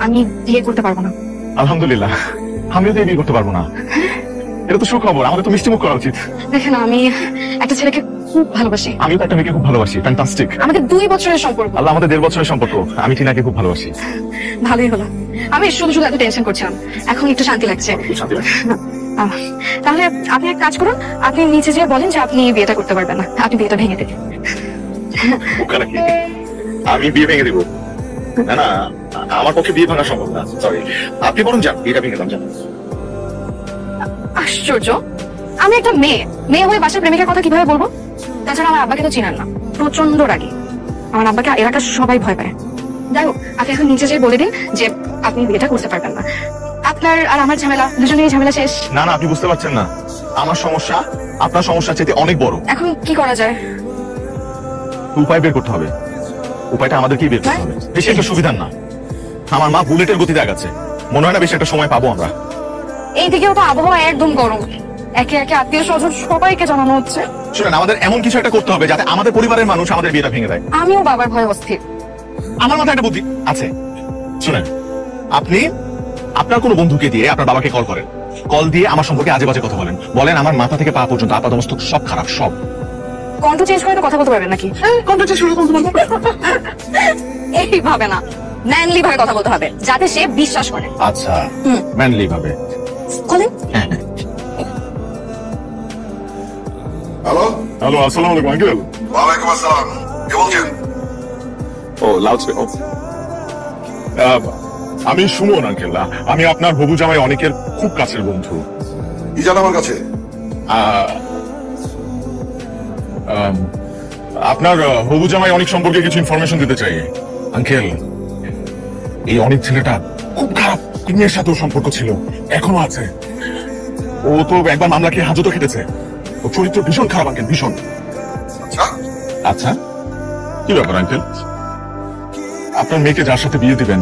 আমি বিয়ে করতে পারবো না। আলহামদুলিল্লাহ, আমিও তো বিয়ে করতে পারবো না। এটা তো সুখবর, আমাদের তো মিষ্টি মুখ করা উচিত। দেখেন, আমি একটা ছেলেকে খুব ভালোবাসি। আমিও তো একটা মেয়েকে খুব ভালোবাসি। ফ্যান্টাস্টিক। আমাদের 2 বছরের সম্পর্ক। আল্লাহ, আমাদের 1.5 বছরের সম্পর্ক। আমি টিনাকে খুব ভালোবাসি। ভালোই হলো। আমি শুধু শুধু এত টেনশন করছিলাম, এখন একটু শান্তি লাগছে। শান্তি লাগছে। তাহলে আপনি এক কাজ করুন, আপনি নিচে যেয়ে বলেন যে আপনি বিয়েটা করতে পারবেন না, আপনি বিয়েটা ভেঙে দেবেন। আমি বিয়ে ভেঙে দিব? না না, আমার পক্ষে বিয়ে ভাঙা সম্ভব না। সরি, আপনি বরং যান, বিয়েটা ভেঙে দাম। যান। আশ্চর্য, আমি একটা মেয়ে হয়ে বাসার প্রেমিকার কথা কিভাবে বলবো? তাছাড়া আমার আব্বাকে তো চিনেন না, প্রচন্ড রাগী। আমার আব্বাকে এলাকার সবাই ভয় পায়। যাই হোক, আপনি এখন নিচে যেয়ে বলে দিন যে আপনি বিয়েটা করতে পারবেন না। আপনার আর আমার ঝামেলা, দুজনেরই ঝামেলা শেষ। না না, আপনি বুঝতে পারছেন না, আমার সমস্যা আপনার সমস্যার চাইতে অনেক বড়। এখন কি করা যায়? উপায় বের করতে হবে। উপায়টা আমাদেরকেই বের করতে হবে। বেশি একটা সুবিধার না। আমার মা বুলেটের গতিতে আগাচ্ছে, মনে হয় না বেশি একটা সময় পাবো আমরা। এইদিকেও তো আবহাওয়া একদম গরম, একে একে আত্মীয় স্বজন সবাইকে জানানো হচ্ছে। শুনেন, আমাদের এমন কিছু একটা করতে হবে যাতে আমাদের পরিবারের মানুষ আমাদের বিয়েটা ভেঙে দেয়। আমিও বাবার ভয়ে অস্থির। আমার মাথায় একটা বুদ্ধি আছে। শুনেন, আপনি আপনার কোনো বন্ধুকে দিয়ে আপনার বাবাকে কল করেন। কল দিয়ে আমার সম্পর্কে আজে বাজে কথা বলেন আমার মাথা থেকে পা পর্যন্ত আপাদমস্তক সব খারাপ, সব। কণ্ঠ চেঞ্জ করে তো কথা বলতে পারবেন নাকি? কণ্ঠ চেঞ্জ করে কথা বলবো? এইভাবে না, ম্যানলি ভাবে কথা বলতে হবে যাতে সে বিশ্বাস করে। আচ্ছা, ম্যানলি ভাবে। বলেন। হ্যালো হ্যালো, আসসালামু আলাইকুম আঙ্কেল। ওয়ালাইকুম আসসালাম, কে বলছেন? ও, লাউড স্পিকার। আমি সুমন আঙ্কেল। আমি আপনার হবু জামাই অনেকের খুব কাছের বন্ধু। কি জান আমার কাছে? আপনার হবু জামাই অনেক সম্পর্কে কিছু ইনফরমেশন দিতে চাই আঙ্কেল। এই অনেক ছেলেটা খুব খারাপ মেয়ের সাথেও সম্পর্ক ছিল, এখনো আছে। ও তো একবার মামলা খেয়ে হাজতও খেটেছে। ও চরিত্র ভীষণ খারাপ আঙ্কেল, ভীষণ। আচ্ছা, আচ্ছা, কি ব্যাপার আঙ্কেল? আপনার মেয়েকে যার সাথে বিয়ে দিবেন,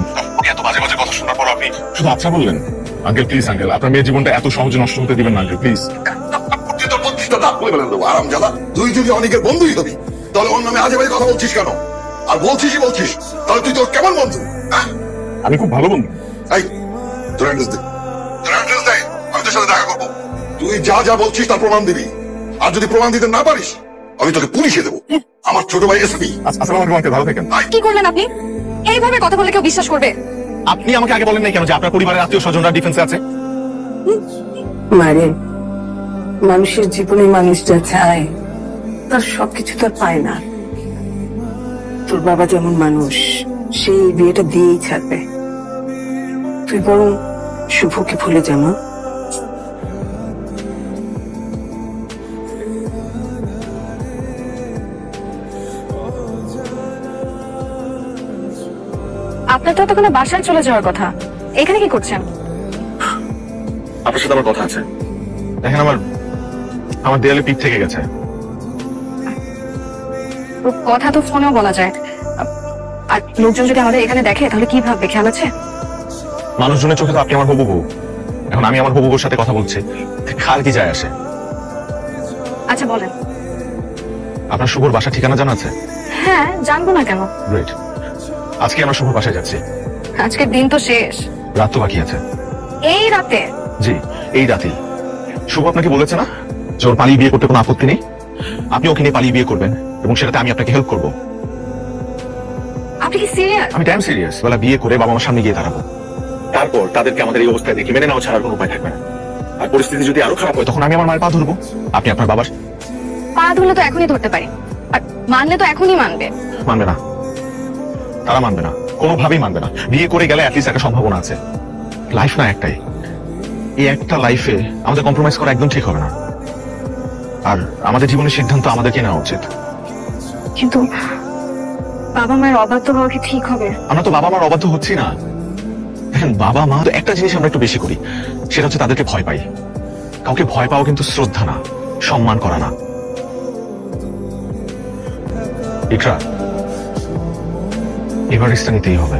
এত বাজে বাজে কথা শোনার পর আপনি শুধু আচ্ছা বললেন? আঙ্কেল প্লিজ, আঙ্কেল আপনার মেয়ের জীবনটা এত সহজে নষ্ট হতে দিবেন না আঙ্কেল, প্লিজ। আরাম জ্বালা, তুই যদি অনেকের বন্ধুই হবি তাহলে ওর নামে আজে বাজে কথা বলছিস কেন? আর বলছিস তাহলে তুই তোর কেমন বন্ধু? আমি খুব ভালো বন্ধু। এই, তোর অ্যাড্রেস দে, তোর অ্যাড্রেস দে, আমি তোর সাথে দেখা করবো। তুই যা যা বলছিস তার প্রমাণ দিবি, আর যদি প্রমাণ দিতে না পারিস আমি তোকে পুলিশে দেবো। আমার ছোট ভাই এসপি। আসসালামু আলাইকুম আঙ্কেল, ভালো থাকেন। কি করলেন আপনি? এইভাবে কথা বললে কেউ বিশ্বাস করবে? আপনি আমাকে আগে বলেন নাই কেন যে আপনার পরিবারের আত্মীয় স্বজনরা ডিফেন্সে আছে? মারে, মানুষের জীবনে মানুষ যা চায় তার সবকিছু তো আর পায় না। তোর বাবা যেমন মানুষ, সেই বিয়েটা দিয়েই ছাড়বে। তুই বরং শুভকে ভুলে যা মা। আপনার তো এতক্ষণে বাসায় চলে যাওয়ার কথা, এখানে কি করছেন? আপনার সাথে আমার কথা আছে। দেখেন, আমার দেয়ালে পিঠ থেকে গেছে। কথা তো ফোনেও বলা যায়, আর লোকজন যদি আমাদের এখানে দেখে তাহলে কি ভাববে, খেয়াল আছে? মানুষজনের চোখে তো আপনি আমার হবু বউ। এখন আমি আমার হবু বউর সাথে কথা বলছি, কার কি যায় আসে? আচ্ছা বলেন। আপনার শুভর বাসা ঠিকানা জানা আছে? হ্যাঁ, জানবো না কেন? গ্রেট। আজকে আমরা শুভর বাসায় যাচ্ছি। আজকের দিন তো শেষ। রাত তো বাকি আছে। এই রাতে? জি, এই রাতেই। শুভ আপনাকে বলেছে না যে ওর পালিয়ে বিয়ে করতে কোনো আপত্তি নেই? আপনি ওকে নিয়ে পালিয়ে বিয়ে করবেন এবং সেটাতে আমি আপনাকে হেল্প করবো। আপনি কি সিরিয়াস? আমি টাইম সিরিয়াস। বলা বিয়ে করে বাবা মার সামনে গিয়ে দাঁড়াবো, তারপর তাদেরকে আমাদের এই অবস্থায় দেখে মেনে নেওয়া ছাড়ার কোনো উপায় থাকবে না। আর পরিস্থিতি যদি আরো খারাপ হয় তখন আমি আমার মায়ের পা ধরবো, আপনি আপনার বাবার পা ধরলে তো এখনই ধরতে পারি, আর মানলে তো এখনই মানবে। মানবে না, তারা মানবে না, কোনোভাবেই মানবে না। বিয়ে করে গেলে অ্যাটলিস্ট একটা সম্ভাবনা আছে। লাইফ না একটাই, এই একটা লাইফে আমাদের কম্প্রোমাইজ করা একদম ঠিক হবে না। আর আমাদের জীবনের সিদ্ধান্ত আমাদেরকে নেওয়া উচিত। কিন্তু বাবা মায়ের অবাধ্য হওয়া কি ঠিক হবে? আমরা তো বাবা মার অবাধ্য হচ্ছি না। দেখেন, বাবা মা তো একটা জিনিস আমরা একটু বেশি করি, সেটা হচ্ছে তাদেরকে ভয় পাই। কাউকে ভয় পাওয়া কিন্তু শ্রদ্ধা না, সম্মান করা না। ইকরা, এবার রিস্কটা নিতেই হবে।